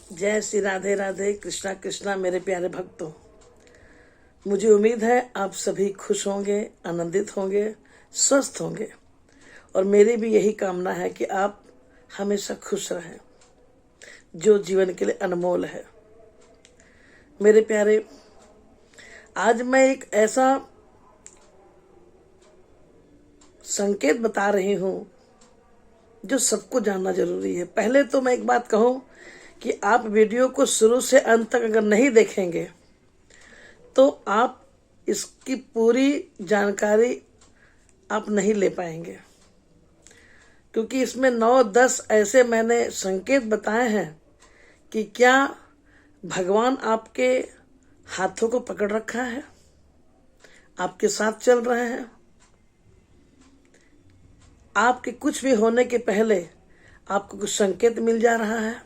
जय श्री राधे राधे, कृष्णा कृष्णा। मेरे प्यारे भक्तों, मुझे उम्मीद है आप सभी खुश होंगे, आनंदित होंगे, स्वस्थ होंगे और मेरी भी यही कामना है कि आप हमेशा खुश रहें, जो जीवन के लिए अनमोल है। मेरे प्यारे, आज मैं एक ऐसा संकेत बता रही हूं जो सबको जानना जरूरी है। पहले तो मैं एक बात कहूं कि आप वीडियो को शुरू से अंत तक अगर नहीं देखेंगे तो आप इसकी पूरी जानकारी आप नहीं ले पाएंगे, क्योंकि इसमें 9-10 ऐसे मैंने संकेत बताए हैं कि क्या भगवान आपके हाथों को पकड़ रखा है, आपके साथ चल रहे हैं। आपके कुछ भी होने के पहले आपको कुछ संकेत मिल जा रहा है।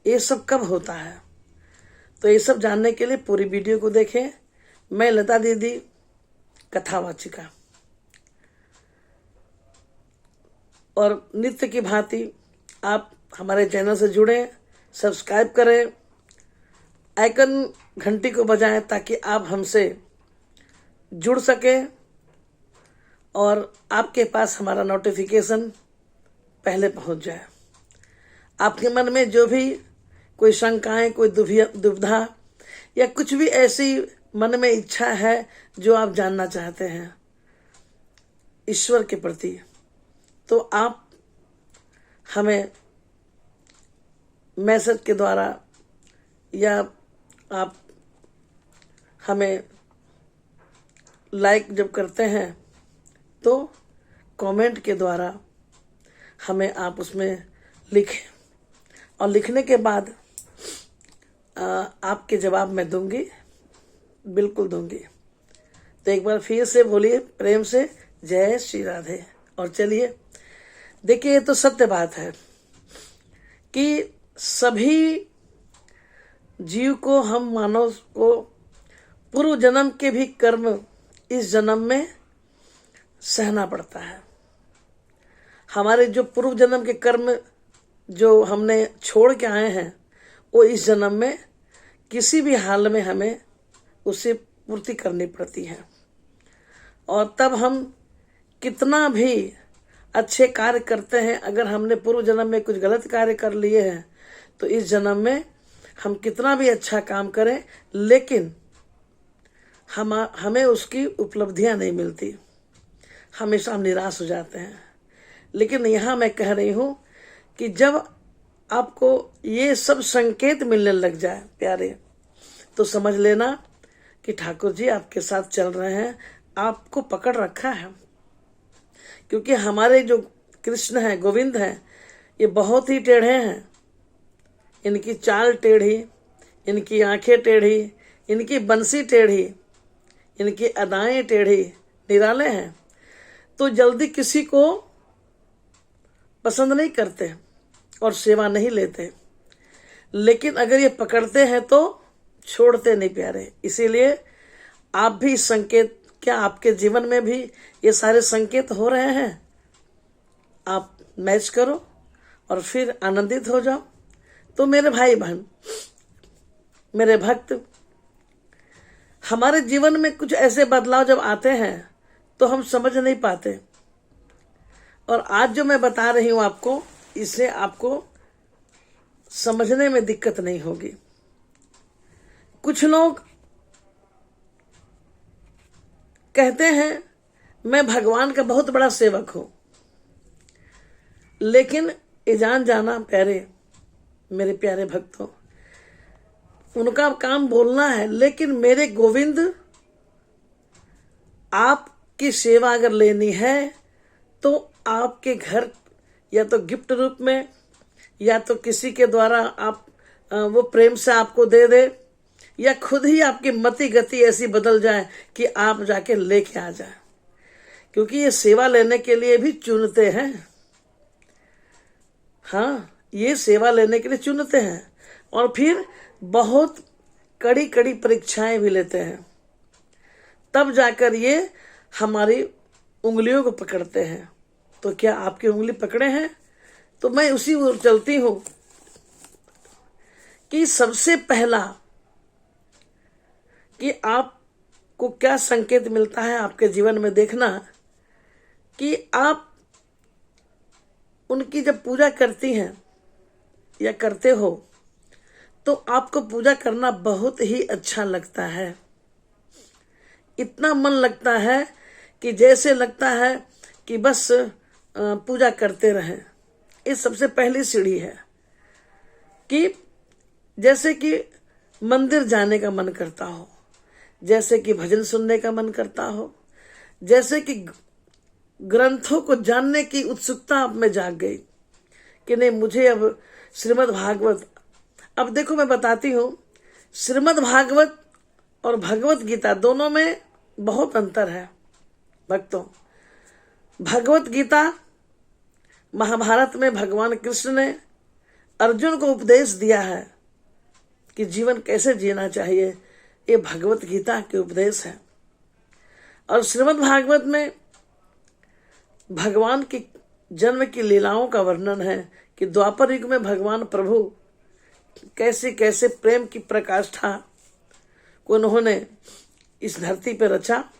ये सब कब होता है? तो ये सब जानने के लिए पूरी वीडियो को देखें। मैं लता दीदी, कथावाचिका, और नित्य की भांति आप हमारे चैनल से जुड़ें, सब्सक्राइब करें, आइकन घंटी को बजाएं ताकि आप हमसे जुड़ सकें और आपके पास हमारा नोटिफिकेशन पहले पहुंच जाए। आपके मन में जो भी कोई शंकाएं, कोई दुविधा या कुछ भी ऐसी मन में इच्छा है जो आप जानना चाहते हैं ईश्वर के प्रति, तो आप हमें मैसेज के द्वारा या आप हमें लाइक जब करते हैं तो कमेंट के द्वारा हमें आप उसमें लिखें, और लिखने के बाद आपके जवाब मैं दूंगी, बिल्कुल दूंगी। तो एक बार फिर से बोलिए प्रेम से जय श्री राधे। और चलिए देखिए, ये तो सत्य बात है कि सभी जीव को, हम मानव को, पूर्व जन्म के भी कर्म इस जन्म में सहना पड़ता है। हमारे जो पूर्व जन्म के कर्म जो हमने छोड़ के आए हैं वो इस जन्म में किसी भी हाल में हमें उसे पूर्ति करनी पड़ती है। और तब हम कितना भी अच्छे कार्य करते हैं, अगर हमने पूर्व जन्म में कुछ गलत कार्य कर लिए हैं तो इस जन्म में हम कितना भी अच्छा काम करें लेकिन हमें उसकी उपलब्धियां नहीं मिलती, हमेशा हम निराश हो जाते हैं। लेकिन यहाँ मैं कह रही हूँ कि जब आपको ये सब संकेत मिलने लग जाए प्यारे, तो समझ लेना कि ठाकुर जी आपके साथ चल रहे हैं, आपको पकड़ रखा है। क्योंकि हमारे जो कृष्ण हैं, गोविंद हैं, ये बहुत ही टेढ़े हैं। इनकी चाल टेढ़ी, इनकी आंखें टेढ़ी, इनकी बंसी टेढ़ी, इनकी अदाएं टेढ़ी, निराले हैं। तो जल्दी किसी को पसंद नहीं करते और सेवा नहीं लेते, लेकिन अगर ये पकड़ते हैं तो छोड़ते नहीं प्यारे। इसीलिए आप भी संकेत, क्या आपके जीवन में भी ये सारे संकेत हो रहे हैं? आप मैच करो और फिर आनंदित हो जाओ। तो मेरे भाई बहन, मेरे भक्त, हमारे जीवन में कुछ ऐसे बदलाव जब आते हैं तो हम समझ नहीं पाते, और आज जो मैं बता रही हूं आपको, इससे आपको समझने में दिक्कत नहीं होगी। कुछ लोग कहते हैं मैं भगवान का बहुत बड़ा सेवक हूं, लेकिन ये जान जाना प्यारे, मेरे प्यारे भक्तों, उनका काम बोलना है, लेकिन मेरे गोविंद आपकी सेवा अगर लेनी है तो आपके घर या तो गिफ्ट रूप में या तो किसी के द्वारा आप वो प्रेम से आपको दे दे, या खुद ही आपकी मति गति ऐसी बदल जाए कि आप जाके लेके आ जाए। क्योंकि ये सेवा लेने के लिए भी चुनते हैं। हाँ, ये सेवा लेने के लिए चुनते हैं और फिर बहुत कड़ी कड़ी परीक्षाएं भी लेते हैं, तब जाकर ये हमारी उंगलियों को पकड़ते हैं। तो क्या आपकी उंगली पकड़े हैं? तो मैं उसी ओर चलती हूँ कि सबसे पहला कि आपको क्या संकेत मिलता है आपके जीवन में, देखना कि आप उनकी जब पूजा करती हैं या करते हो तो आपको पूजा करना बहुत ही अच्छा लगता है। इतना मन लगता है कि जैसे लगता है कि बस पूजा करते रहें। ये सबसे पहली सीढ़ी है कि जैसे कि मंदिर जाने का मन करता हो, जैसे कि भजन सुनने का मन करता हो, जैसे कि ग्रंथों को जानने की उत्सुकता आप में जाग गई कि नहीं मुझे अब श्रीमद् भागवत। अब देखो मैं बताती हूँ, श्रीमद् भागवत और भगवत गीता दोनों में बहुत अंतर है भक्तों। भगवत गीता महाभारत में भगवान कृष्ण ने अर्जुन को उपदेश दिया है कि जीवन कैसे जीना चाहिए, ये भगवत गीता के उपदेश है। और श्रीमद् भागवत में भगवान की जन्म की लीलाओं का वर्णन है कि द्वापर युग में भगवान प्रभु कैसे कैसे प्रेम की प्रकाष्ठा को उन्होंने इस धरती पर रचा।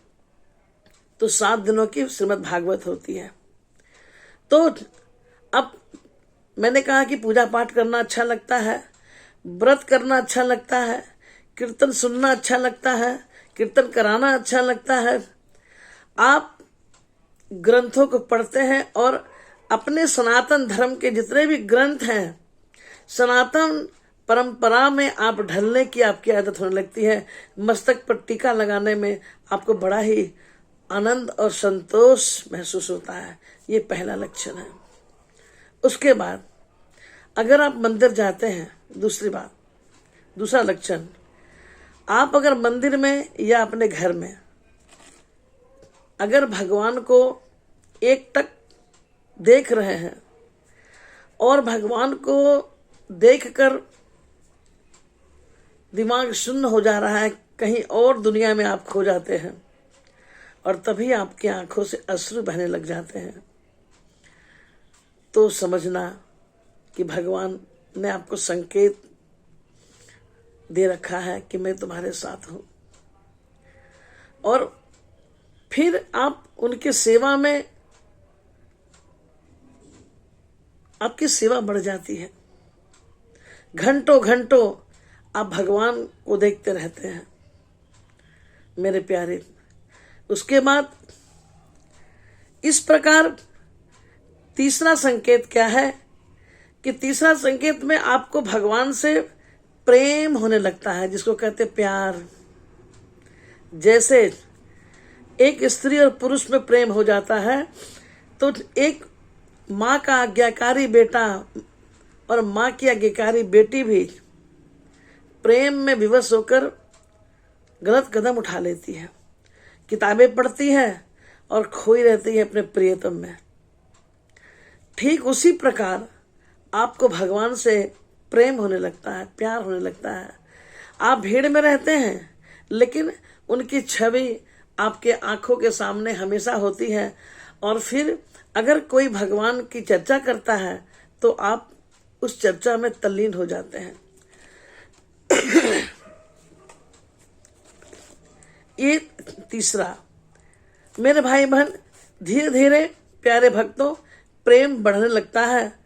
तो 7 दिनों की श्रीमद् भागवत होती है। तो अब मैंने कहा कि पूजा पाठ करना अच्छा लगता है, व्रत करना अच्छा लगता है, कीर्तन सुनना अच्छा लगता है, कीर्तन कराना अच्छा लगता है। आप ग्रंथों को पढ़ते हैं और अपने सनातन धर्म के जितने भी ग्रंथ हैं, सनातन परंपरा में आप ढलने की आपकी आदत होने लगती है। मस्तक पर टीका लगाने में आपको बड़ा ही आनंद और संतोष महसूस होता है। ये पहला लक्षण है। उसके बाद अगर आप मंदिर जाते हैं, दूसरा लक्षण, आप अगर मंदिर में या अपने घर में अगर भगवान को एकटक देख रहे हैं और भगवान को देखकर दिमाग शून्य हो जा रहा है, कहीं और दुनिया में आप खो जाते हैं और तभी आपकी आंखों से अश्रु बहने लग जाते हैं, तो समझना कि भगवान ने आपको संकेत दे रखा है कि मैं तुम्हारे साथ हूं। और फिर आप उनकी सेवा में, आपकी सेवा बढ़ जाती है। घंटों घंटों आप भगवान को देखते रहते हैं मेरे प्यारे। उसके बाद इस प्रकार तीसरा संकेत क्या है कि तीसरा संकेत में आपको भगवान से प्रेम होने लगता है, जिसको कहते प्यार। जैसे एक स्त्री और पुरुष में प्रेम हो जाता है, तो एक माँ का आज्ञाकारी बेटा और माँ की आज्ञाकारी बेटी भी प्रेम में विवश होकर गलत कदम उठा लेती है, किताबें पढ़ती है और खोई रहती है अपने प्रियतम में। ठीक उसी प्रकार आपको भगवान से प्रेम होने लगता है, प्यार होने लगता है। आप भीड़ में रहते हैं लेकिन उनकी छवि आपके आंखों के सामने हमेशा होती है। और फिर अगर कोई भगवान की चर्चा करता है तो आप उस चर्चा में तल्लीन हो जाते हैं। ये तीसरा। मेरे भाई बहन, धीरे धीरे प्यारे भक्तों प्रेम बढ़ने लगता है।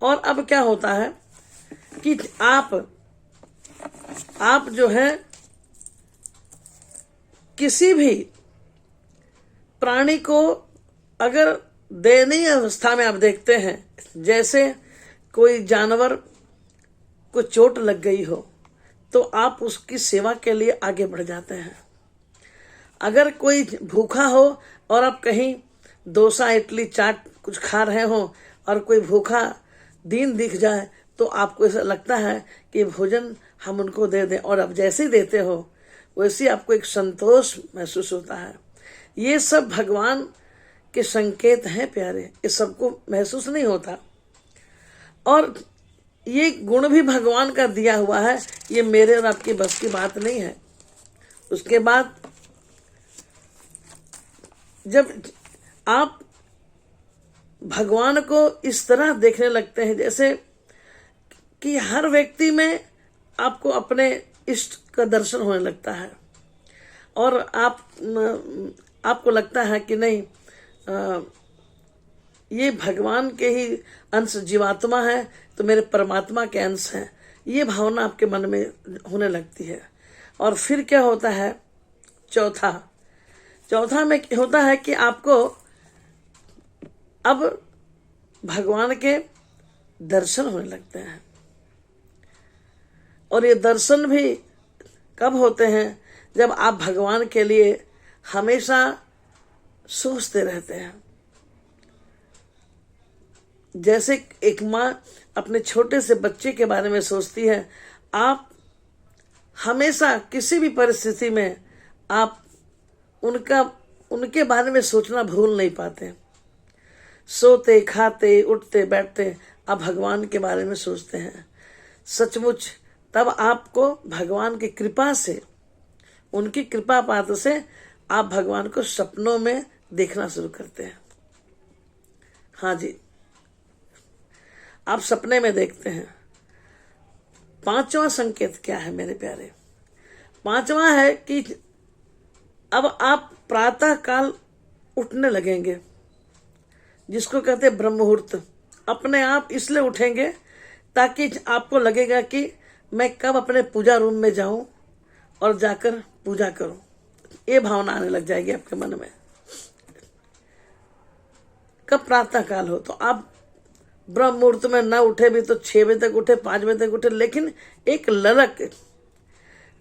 और अब क्या होता है कि आप जो है किसी भी प्राणी को अगर दयनीय अवस्था में आप देखते हैं, जैसे कोई जानवर को चोट लग गई हो, तो आप उसकी सेवा के लिए आगे बढ़ जाते हैं। अगर कोई भूखा हो और आप कहीं डोसा इडली चाट कुछ खा रहे हो और कोई भूखा दीन दिख जाए, तो आपको ऐसा लगता है कि भोजन हम उनको दे दें, और आप जैसे ही देते हो वैसे आपको एक संतोष महसूस होता है। ये सब भगवान के संकेत हैं प्यारे, ये सबको महसूस नहीं होता। और ये गुण भी भगवान का दिया हुआ है, ये मेरे और आपकी बस की बात नहीं है। उसके बाद जब आप भगवान को इस तरह देखने लगते हैं जैसे कि हर व्यक्ति में आपको अपने इष्ट का दर्शन होने लगता है और आपको लगता है कि नहीं, ये भगवान के ही अंश जीवात्मा है तो मेरे परमात्मा के अंश हैं, ये भावना आपके मन में होने लगती है। और फिर क्या होता है, चौथा में होता है कि आपको अब भगवान के दर्शन होने लगते हैं। और ये दर्शन भी कब होते हैं, जब आप भगवान के लिए हमेशा सोचते रहते हैं। जैसे एक माँ अपने छोटे से बच्चे के बारे में सोचती है, आप हमेशा किसी भी परिस्थिति में आप उनके बारे में सोचना भूल नहीं पाते। सोते खाते उठते बैठते आप भगवान के बारे में सोचते हैं। सचमुच तब आपको भगवान की कृपा से, उनकी कृपा पात्र से आप भगवान को सपनों में देखना शुरू करते हैं। हाँ जी, आप सपने में देखते हैं। पांचवा संकेत क्या है मेरे प्यारे? पांचवा है कि अब आप प्रातः काल उठने लगेंगे, जिसको कहते हैं ब्रह्म मुहूर्त। अपने आप इसलिए उठेंगे ताकि आपको लगेगा कि मैं कब अपने पूजा रूम में जाऊं और जाकर पूजा करूं। ये भावना आने लग जाएगी आपके मन में। कब प्रातः काल हो तो आप ब्रह्म मुहूर्त में न उठे भी तो 6 बजे तक उठे, 5 बजे तक उठे, लेकिन एक ललक,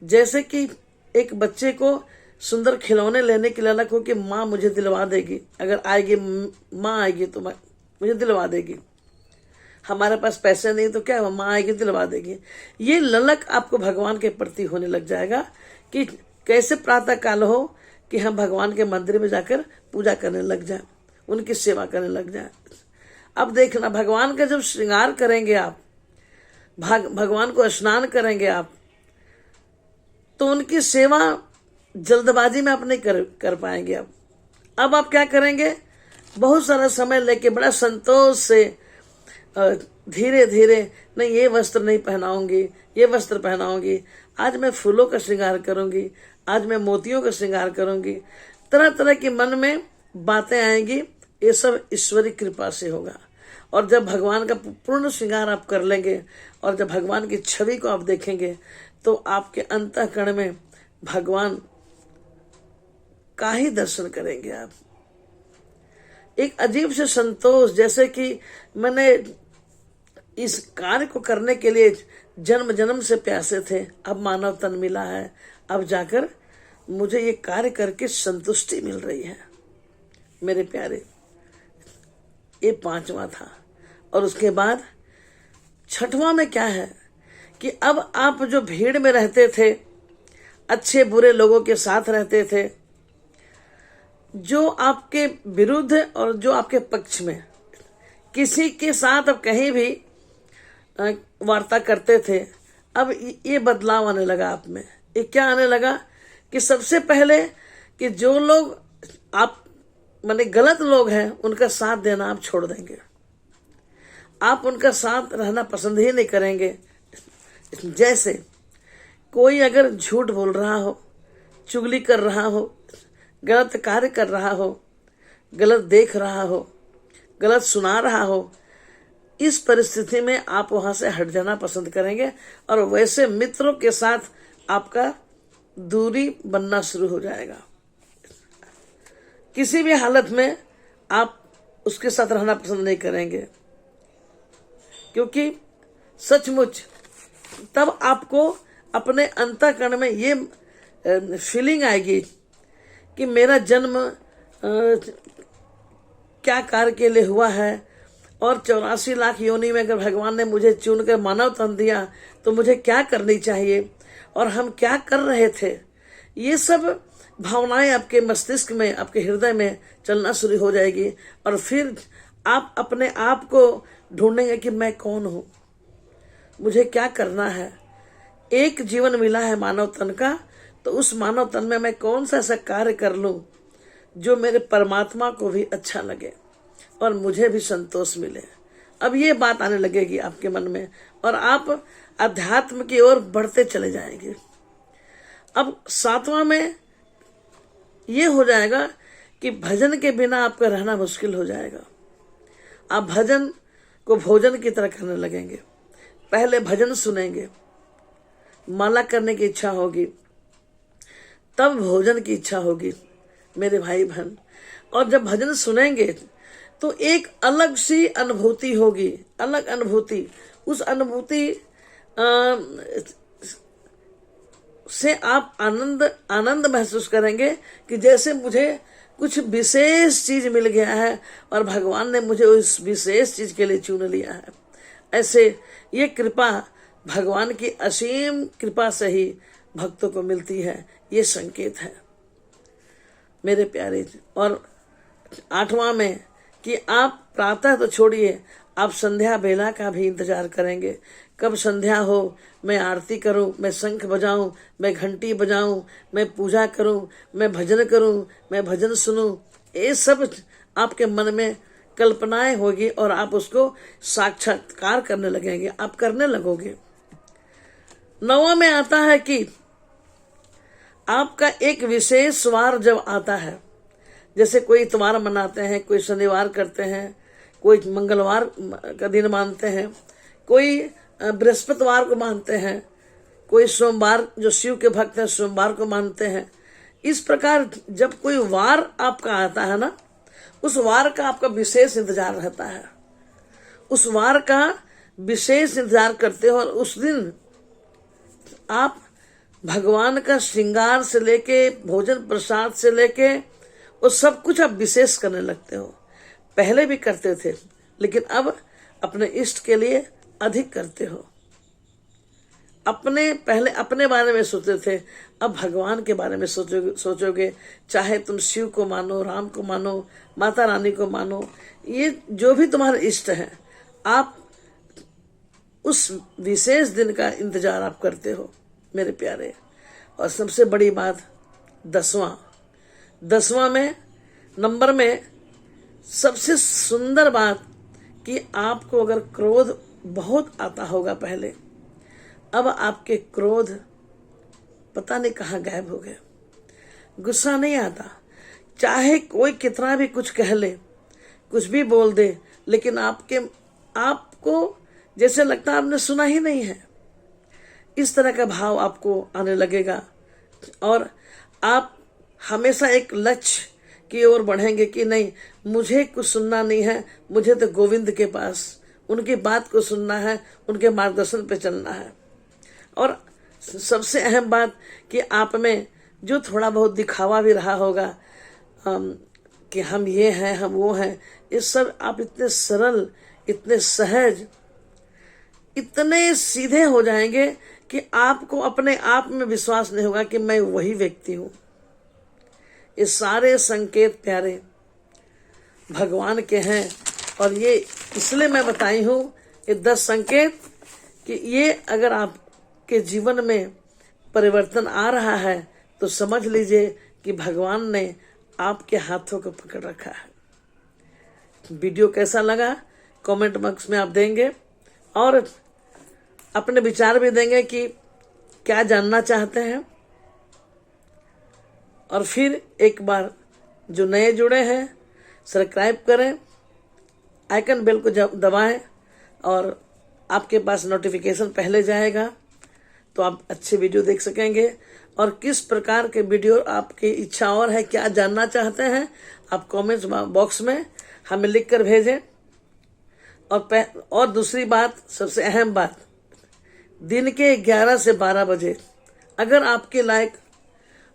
जैसे कि एक बच्चे को सुंदर खिलौने लेने की ललक हो कि माँ मुझे दिलवा देगी, अगर आएगी माँ आएगी तो मुझे दिलवा देगी। हमारे पास पैसे नहीं तो क्या, माँ आएगी दिलवा देगी। ये ललक आपको भगवान के प्रति होने लग जाएगा कि कैसे प्रातः काल हो कि हम भगवान के मंदिर में जाकर पूजा करने लग जाए, उनकी सेवा करने लग जाए। अब देखना, भगवान का जब श्रृंगार करेंगे आप, भगवान को स्नान करेंगे आप, तो उनकी सेवा जल्दबाजी में आप नहीं कर पाएंगे। अब आप क्या करेंगे, बहुत सारा समय लेके बड़ा संतोष से धीरे धीरे, नहीं ये वस्त्र नहीं पहनाऊंगी, ये वस्त्र पहनाऊंगी, आज मैं फूलों का श्रृंगार करूंगी, आज मैं मोतियों का श्रृंगार करूंगी। तरह तरह की मन में बातें आएंगी। ये सब ईश्वरी कृपा से होगा। और जब भगवान का पूर्ण श्रृंगार आप कर लेंगे और जब भगवान की छवि को आप देखेंगे तो आपके अंतःकरण में भगवान का ही दर्शन करेंगे आप। एक अजीब से संतोष, जैसे कि मैंने इस कार्य को करने के लिए जन्म जन्म से प्यासे थे, अब मानव तन मिला है, अब जाकर मुझे ये कार्य करके संतुष्टि मिल रही है। मेरे प्यारे, ये पांचवा था। और उसके बाद छठवां में क्या है कि अब आप जो भीड़ में रहते थे, अच्छे बुरे लोगों के साथ रहते थे, जो आपके विरुद्ध और जो आपके पक्ष में, किसी के साथ अब कहीं भी वार्ता करते थे, अब ये बदलाव आने लगा आप में। ये क्या आने लगा कि सबसे पहले कि जो लोग आप माने गलत लोग हैं, उनका साथ देना आप छोड़ देंगे। आप उनका साथ रहना पसंद ही नहीं करेंगे। जैसे कोई अगर झूठ बोल रहा हो, चुगली कर रहा हो, गलत कार्य कर रहा हो, गलत देख रहा हो, गलत सुना रहा हो, इस परिस्थिति में आप वहां से हट जाना पसंद करेंगे और वैसे मित्रों के साथ आपका दूरी बनना शुरू हो जाएगा। किसी भी हालत में आप उसके साथ रहना पसंद नहीं करेंगे, क्योंकि सचमुच तब आपको अपने अंतःकरण में ये फीलिंग आएगी कि मेरा जन्म क्या कार्य के लिए हुआ है और 84 लाख योनि में अगर भगवान ने मुझे चुनकर मानव तन दिया तो मुझे क्या करनी चाहिए और हम क्या कर रहे थे। ये सब भावनाएं आपके मस्तिष्क में, आपके हृदय में चलना शुरू हो जाएगी और फिर आप अपने आप को ढूंढेंगे कि मैं कौन हूं, मुझे क्या करना है। एक जीवन मिला है मानव तन का, तो उस मानव तन में मैं कौन सा ऐसा कार्य कर लूं जो मेरे परमात्मा को भी अच्छा लगे और मुझे भी संतोष मिले। अब ये बात आने लगेगी आपके मन में और आप अध्यात्म की ओर बढ़ते चले जाएंगे। अब 7वां में ये हो जाएगा कि भजन के बिना आपका रहना मुश्किल हो जाएगा। आप भजन को भोजन की तरह करने लगेंगे। पहले भजन सुनेंगे, माला करने की इच्छा होगी, तब भोजन की इच्छा होगी मेरे भाई बहन। और जब भजन सुनेंगे तो एक अलग सी अनुभूति होगी, अलग अनुभूति। उस अनुभूति से आप आनंद महसूस करेंगे कि जैसे मुझे कुछ विशेष चीज मिल गया है और भगवान ने मुझे उस विशेष चीज के लिए चुन लिया है। ऐसे ये कृपा भगवान की असीम कृपा से ही भक्तों को मिलती है, ये संकेत है मेरे प्यारे। और 8वां में कि आप प्रातः तो छोड़िए, आप संध्या बेला का भी इंतजार करेंगे। कब संध्या हो, मैं आरती करूं, मैं शंख बजाऊं, मैं घंटी बजाऊं, मैं पूजा करूं, मैं भजन करूं, मैं भजन सुनूं, ये सब आपके मन में कल्पनाएं होगी और आप उसको साक्षात्कार करने लगेंगे, आप करने लगोगे। 9वां में आता है कि आपका एक विशेष वार जब आता है, जैसे कोई इतवार मनाते हैं, कोई शनिवार करते हैं, कोई मंगलवार का दिन मानते हैं, कोई बृहस्पतिवार को मानते हैं, कोई सोमवार, जो शिव के भक्त हैं सोमवार को मानते हैं। इस प्रकार जब कोई वार आपका आता है ना, उस वार का आपका विशेष इंतजार रहता है, उस वार का विशेष इंतजार करते हो। और उस दिन आप भगवान का श्रृंगार से लेके, भोजन प्रसाद से लेके, वो सब कुछ आप विशेष करने लगते हो। पहले भी करते थे, लेकिन अब अपने इष्ट के लिए अधिक करते हो। पहले अपने बारे में सोचते थे, अब भगवान के बारे में सोचोगे। चाहे तुम शिव को मानो, राम को मानो, माता रानी को मानो, ये जो भी तुम्हारे इष्ट हैं, आप उस विशेष दिन का इंतजार आप करते हो मेरे प्यारे। और सबसे बड़ी बात 10वां में नंबर में सबसे सुंदर बात कि आपको अगर क्रोध बहुत आता होगा पहले, अब आपके क्रोध पता नहीं कहाँ गायब हो गए। गुस्सा नहीं आता, चाहे कोई कितना भी कुछ कह ले, कुछ भी बोल दे, लेकिन आपको जैसे लगता है आपने सुना ही नहीं है। इस तरह का भाव आपको आने लगेगा और आप हमेशा एक लक्ष्य की ओर बढ़ेंगे कि नहीं, मुझे कुछ सुनना नहीं है, मुझे तो गोविंद के पास उनकी बात को सुनना है, उनके मार्गदर्शन पे चलना है। और सबसे अहम बात कि आप में जो थोड़ा बहुत दिखावा भी रहा होगा कि हम ये हैं, हम वो हैं, ये सब आप इतने सरल, इतने सहज, इतने सीधे हो जाएंगे कि आपको अपने आप में विश्वास नहीं होगा कि मैं वही व्यक्ति हूं। ये सारे संकेत प्यारे भगवान के हैं और ये इसलिए मैं बताई हूं, ये 10 संकेत कि ये अगर आपके जीवन में परिवर्तन आ रहा है तो समझ लीजिए कि भगवान ने आपके हाथों को पकड़ रखा है। वीडियो कैसा लगा कमेंट बॉक्स में आप देंगे और अपने विचार भी देंगे कि क्या जानना चाहते हैं। और फिर एक बार जो नए जुड़े हैं सब्सक्राइब करें, आइकन बेल को दबाएं और आपके पास नोटिफिकेशन पहले जाएगा तो आप अच्छे वीडियो देख सकेंगे। और किस प्रकार के वीडियो आपकी इच्छा और है, क्या जानना चाहते हैं, आप कमेंट्स बॉक्स में हमें लिख कर भेजें। और दूसरी बात, सबसे अहम बात, दिन के 11 से 12 बजे अगर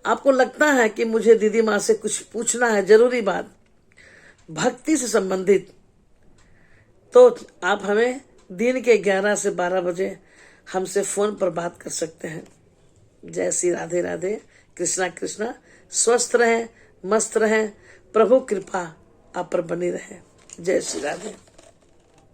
आपको लगता है कि मुझे दीदी माँ से कुछ पूछना है, जरूरी बात भक्ति से संबंधित, तो आप हमें दिन के 11 से 12 बजे हमसे फोन पर बात कर सकते हैं। जय श्री राधे राधे, कृष्णा कृष्णा। स्वस्थ रहें, मस्त रहें, प्रभु कृपा आप पर बनी रहे। जय श्री राधे।